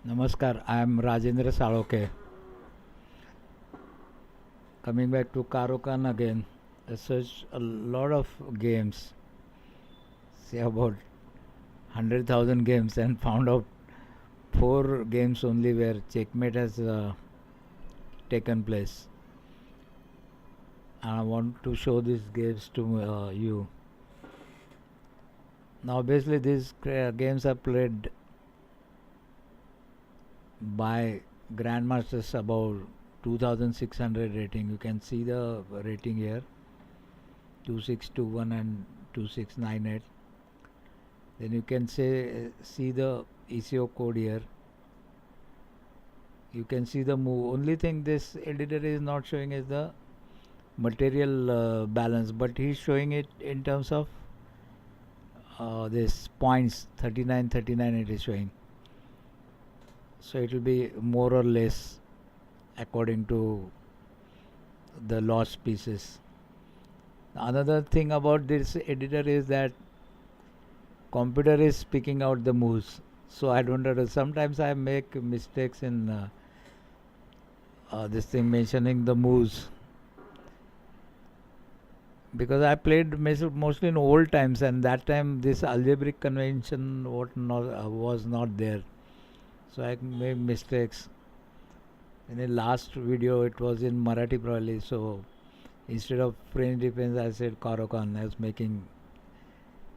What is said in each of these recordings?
Namaskar, I am Rajendra Salokhe. Coming back to Caro Kann again, I searched a lot of games, say about 100,000 games, and found out four games only where checkmate has taken place. And I want to show these games to you. Now, obviously, these games are played by grandmasters above 2600 rating. You can see the rating here 2621 and 2698. Then you can see the ECO code here. You can see the move. Only thing this editor is not showing is the material balance, but he's showing it in terms of this points 39 it is showing. So it will be more or less according to the lost pieces. Another thing about this editor is that computer is picking out the moves, so I don't know. Sometimes I make mistakes in this thing mentioning the moves, because I played mostly in old times, and that time this algebraic convention was not there, so I made mistakes. In the last video it was in Marathi probably, so instead of French defense I said Caro Kann. I was making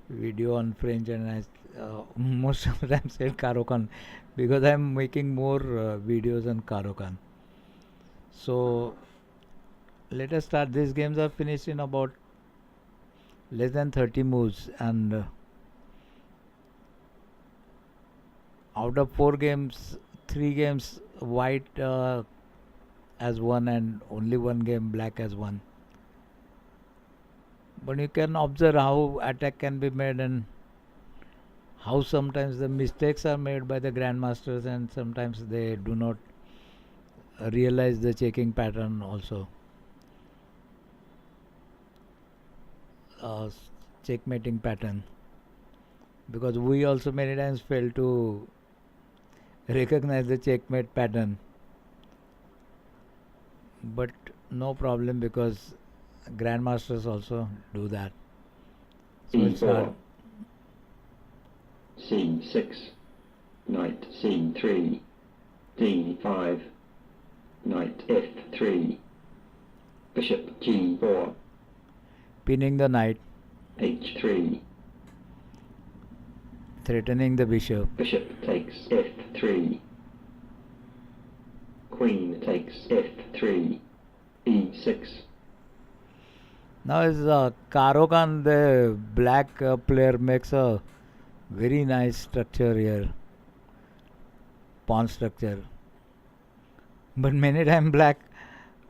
video on French, and I most of the time said Caro Kann because I'm making more videos on Caro Kann. So let us start. These games are finished in about less than 30 moves, and out of 4 games, 3 games white has won, and only 1 game black has won. But you can observe how attack can be made, and how sometimes the mistakes are made by the grandmasters, and sometimes they do not realize the checking pattern also. Checkmating pattern, because we also many times fail to recognize the checkmate pattern, but no problem because grandmasters also do that. So it's E4, C6, knight C3, D5, knight F3, bishop G4, pinning the knight, H3, threatening the bishop, bishop takes F3, queen takes F3, E6. Now is Caro Kann, the black player, makes a very nice structure here, pawn structure. But many times black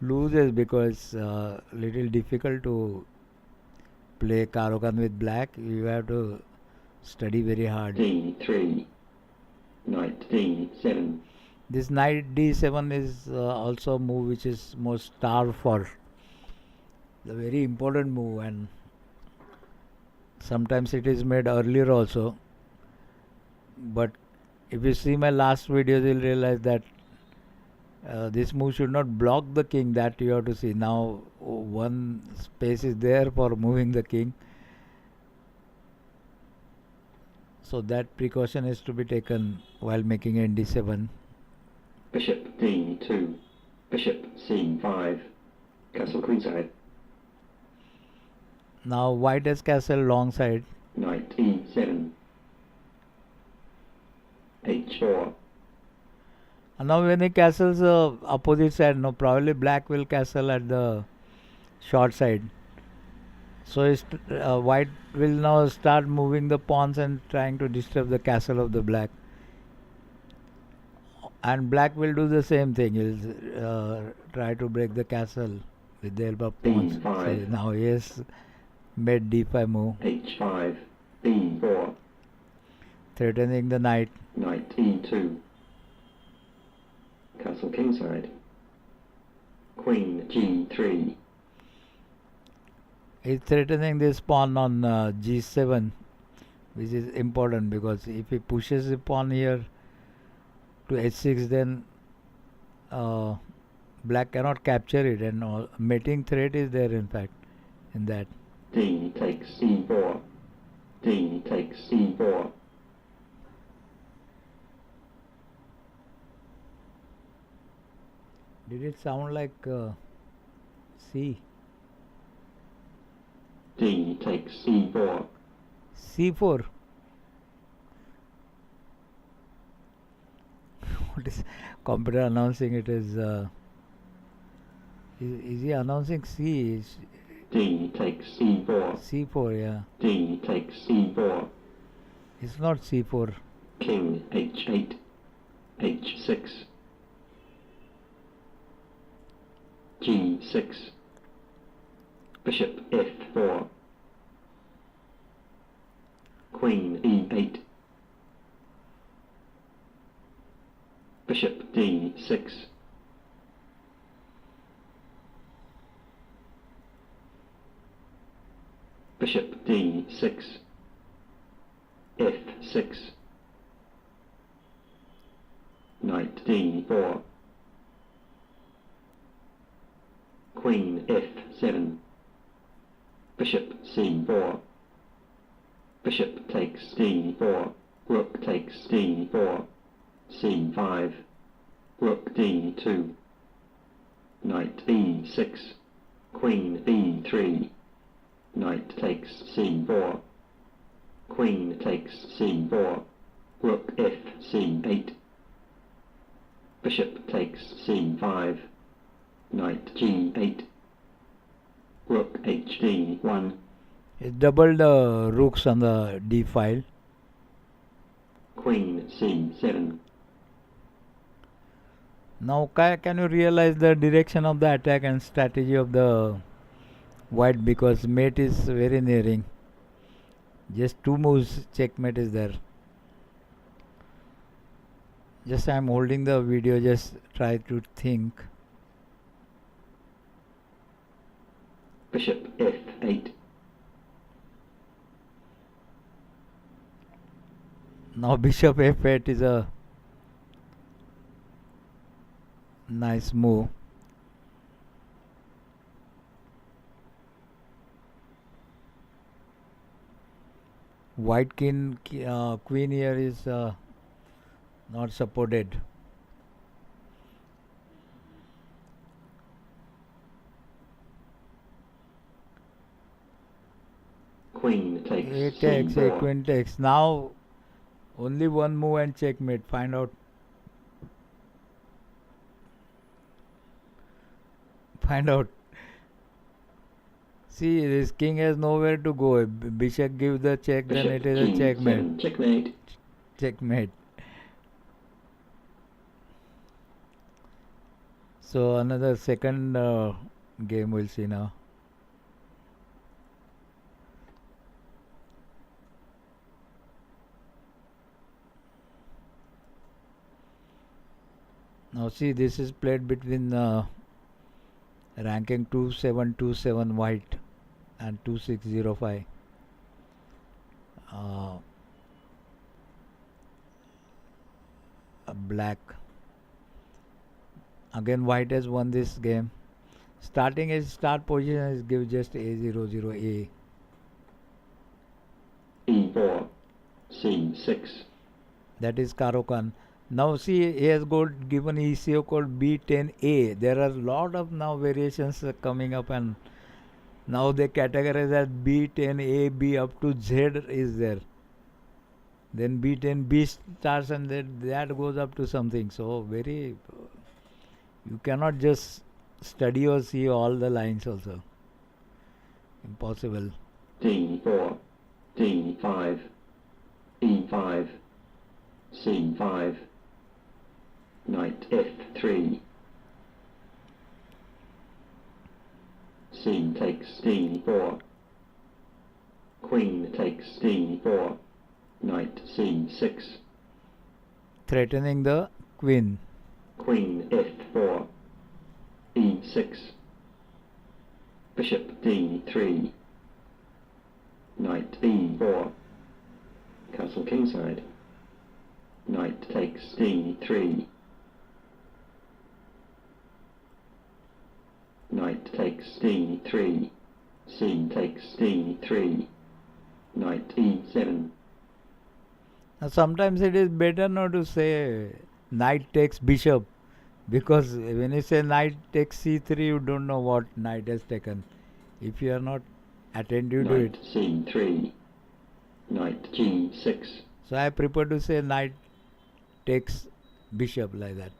loses because little difficult to play Caro Kann with black. You have to study very hard. D3, knight D7. This knight D7 is also a move which is most starved for. The very important move, and sometimes it is made earlier also. But if you see my last videos, you'll realize that this move should not block the king. That you have to see. Now one space is there for moving the king, so that precaution is to be taken while making ND7. Bishop D2, bishop C5, castle queenside. Now white has castle long side. Knight E7, H4. And now when he castles opposite side, no, probably black will castle at the short side. So white will now start moving the pawns and trying to disturb the castle of the black. And black will do the same thing. He'll try to break the castle with the help of pawns. D5. So now he has made D5 move, H5, D4, threatening the knight. knight E2, castle kingside, queen G3, He's threatening this pawn on G7, which is important because if he pushes the pawn here, to h6, then black cannot capture it, and mating threat is there in fact in that. D takes e4. D takes e4. Did it sound like C? D takes c4. C4. What is computer announcing? It is. Is he announcing C? D takes c4. C4, yeah. D takes c4. It's not C4. King h8. h6. g6. Bishop f4. Queen e8. Bishop d6. Bishop d6. f6. Knight d4. Queen f7. Bishop c4. Bishop takes d4. Rook takes d4. c5. Rook d2. Knight e6. Queen e3. Knight takes c4. Queen takes c4. Rook fc8. Bishop takes c5. Knight g8. Rook hd1. It doubled the rooks on the D file. Queen c7. Now can you realize the direction of the attack and strategy of the white, because mate is very nearing. Just 2 moves, checkmate is there. Just I am holding the video, just try to think. Bishop f8. Now bishop f8 is a nice move. White queen here is not supported. Queen takes A takes, a c4. queen takes. Now only one move and checkmate. Find out. Find out. See, this king has nowhere to go. Bishop gives the check, then Bishop it is a g7. checkmate. Checkmate. Checkmate. So another second game we'll see now. Now see, this is played between ranking 2727 white and 2605 black. Again white has won this game. Starting his start position is give just A00A. e4. c6. That is Caro Kann. Now see, he has got given ECO called B10A. There are a lot of now variations coming up, and now they categorize as B10A, B up to Z is there. Then B10B starts, and that goes up to something. So very, you cannot just study or see all the lines also. Impossible. d4. d5. e5. c5. Knight f3. C takes d4. Queen takes d4. Knight c6. Threatening the queen. Queen f4. e6. Bishop d3. Knight e4. Castle kingside. Knight takes d3. Knight takes d3. C takes d3. Knight e7. Now sometimes it is better not to say knight takes bishop, because when you say knight takes c3, you don't know what knight has taken. If you are not attentive to it. Knight c3. Knight g6. So I prefer to say knight takes bishop like that.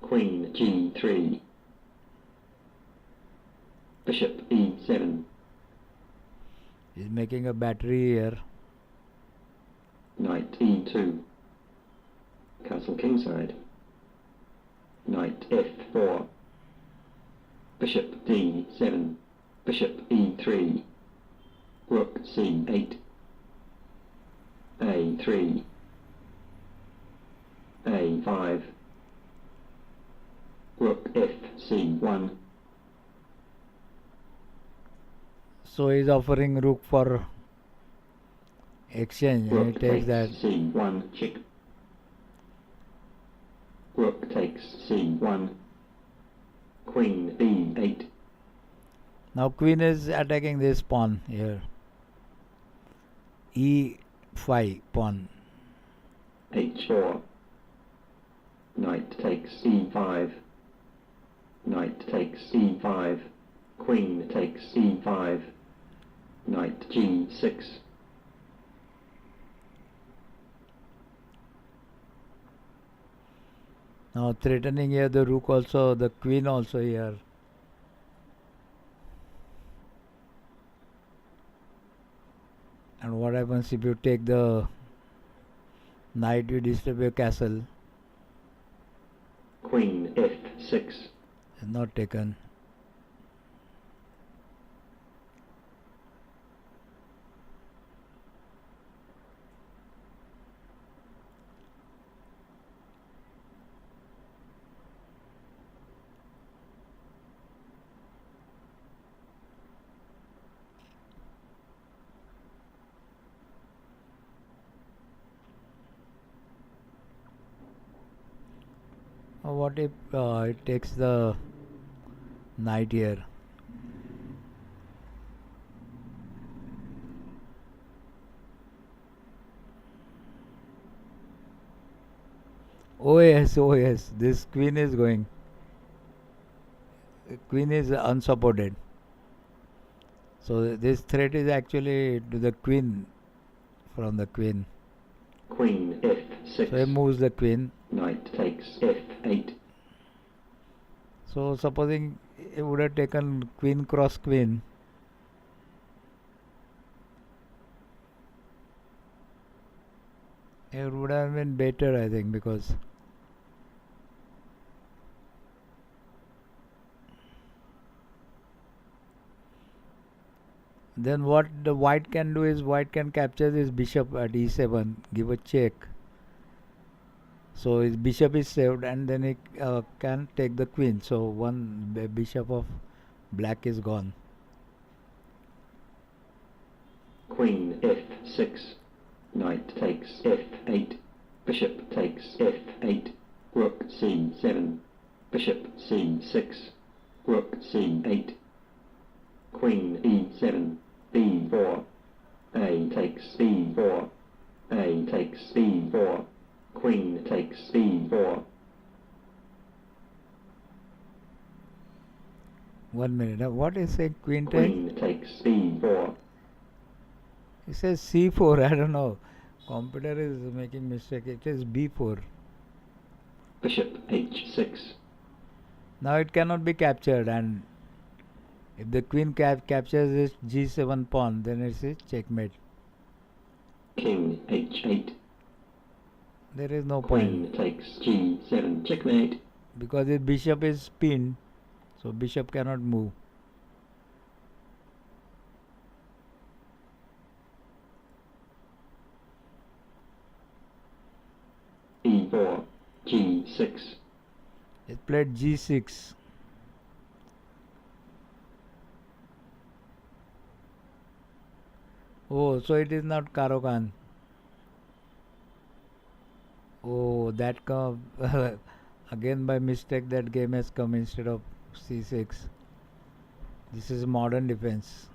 Queen g3. Bishop e7. He's making a battery here. Knight e2. Castle kingside. Knight f4. Bishop d7. Bishop e3. Rook c8. a3. a5. Rook fc1. So he's offering rook for exchange. Rook He takes that. c1 check. Rook takes c1. Queen b8. Now queen is attacking this pawn here. e5 pawn. h4. Knight takes e5. Knight takes e5. Queen takes e5. Knight g6. Now threatening here the rook also, the queen also here. And what happens if you take the knight, you disturb your castle. Queen f6. It's not taken. What if it takes the knight here? Oh yes, this queen is going. Queen is unsupported. So this threat is actually to the queen, from the queen. Queen f6. So he moves the queen. Knight takes f8. So supposing he would have taken queen cross queen. It would have been better, I think, because then what the white can do is white can capture this bishop at e7, give a check. So his bishop is saved, and then he can take the queen. So one bishop of black is gone. Queen f6. Knight takes f8. Bishop takes f8. Rook c7. Bishop c6. Rook c8. Queen e7. b4. A takes b4. A takes b4. Queen takes b4. 1 minute. What is it? Queen take? Queen takes b4. It says c4. I don't know. Computer is making mistake. It is b4. Bishop h6. Now it cannot be captured, and if the queen captures this g7 pawn, then it's a checkmate. King h8. There is no Queen point, takes g7. Checkmate. because the bishop is pinned, so bishop cannot move. e4. g6. It played g6. Oh, so it is not Caro Kann. Oh, that come again by mistake. That game has come instead of c6. This is modern defense.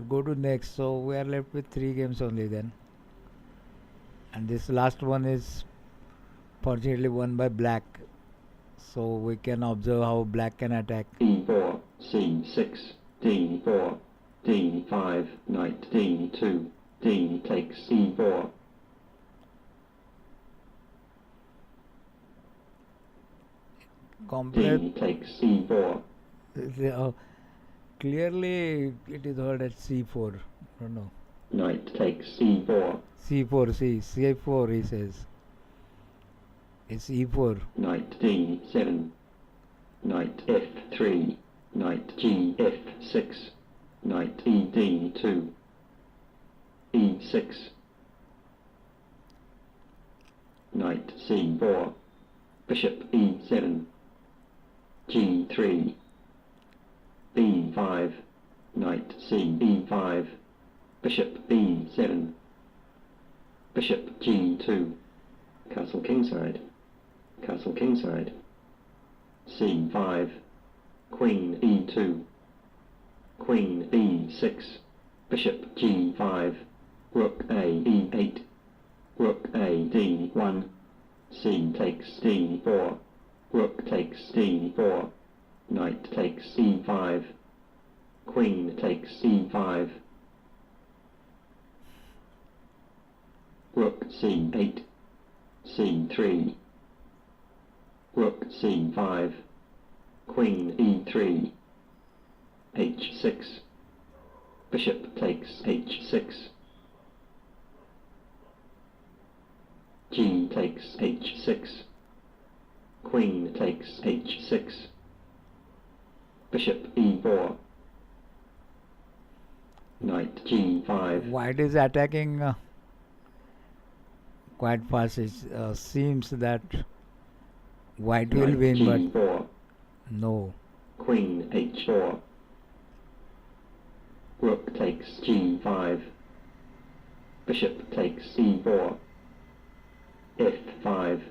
Go to next. So we are left with three games only then, and this last one is fortunately won by black. So we can observe how black can attack. E4, C6, D4, D5, knight D2, D takes E4, Complete. D takes E4, uh, Clearly it is heard at c4. No, no. knight takes E4, C4, C4 he says. It's E4. knight D7, knight F3, knight G F6, knight ED2, E6, knight C4, bishop E7, G3, B5, knight C E5, bishop B7, bishop G2, castle kingside, C5, queen E2, queen B6, bishop G5, rook A E8, rook A D1, C takes D4, rook takes D4, knight takes E5, queen takes E5, rook C8, C3, rook C5, queen E3, H6, bishop takes H6, G takes H6, queen takes H6, bishop E4, knight G5, White is attacking quite fast. It seems that white will knight win, but G4, no. queen H4, rook takes G5, bishop takes E4, F5,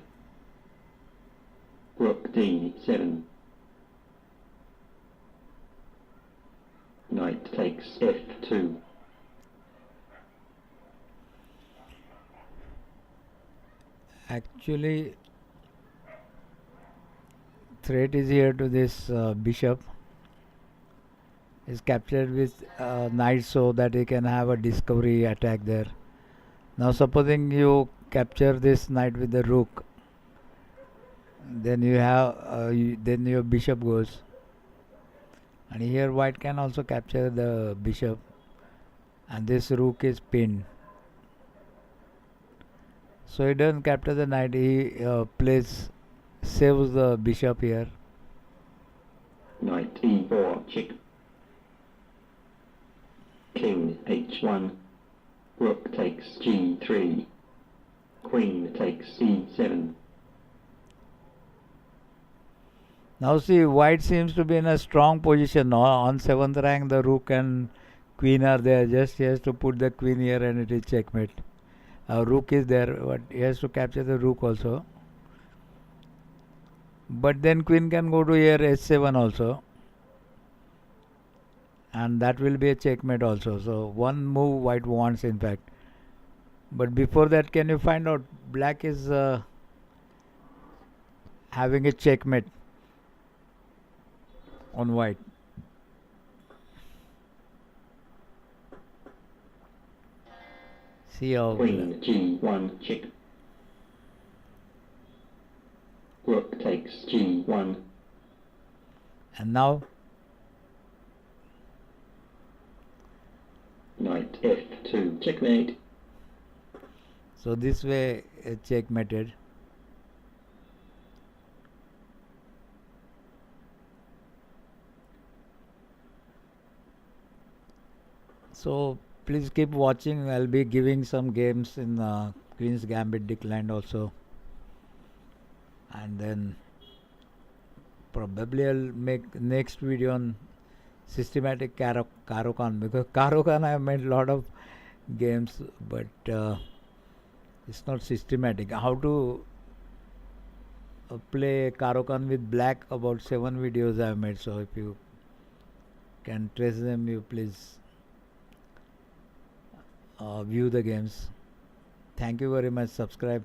rook D7, knight takes F2, Actually, threat is here to this bishop. Is captured with knight so that he can have a discovery attack there. Now, supposing you capture this knight with the rook, then you have then your bishop goes, and here white can also capture the bishop, and this rook is pinned. So he doesn't capture the knight. He saves the bishop here. knight E4, check, king H1, rook takes G3, queen takes E7, Now see, white seems to be in a strong position. No? On 7th rank, the rook and queen are there. Just he has to put the queen here and it is checkmate. Rook is there, but he has to capture the rook also. But then queen can go to here h7 also. And that will be a checkmate also. So one move white wants in fact. But before that, can you find out black is having a checkmate on white. See how queen G1, check, rook takes G1, and now knight F2, checkmate, so this way checkmated. So please keep watching. I'll be giving some games in Queen's Gambit Declined also, and then probably I'll make next video on systematic Caro Kann, because Caro Kann I have made a lot of games, but It's not systematic. How to play Caro Kann with black, about 7 videos I have made. So if you can trace them, you please view the games. Thank you very much. Subscribe.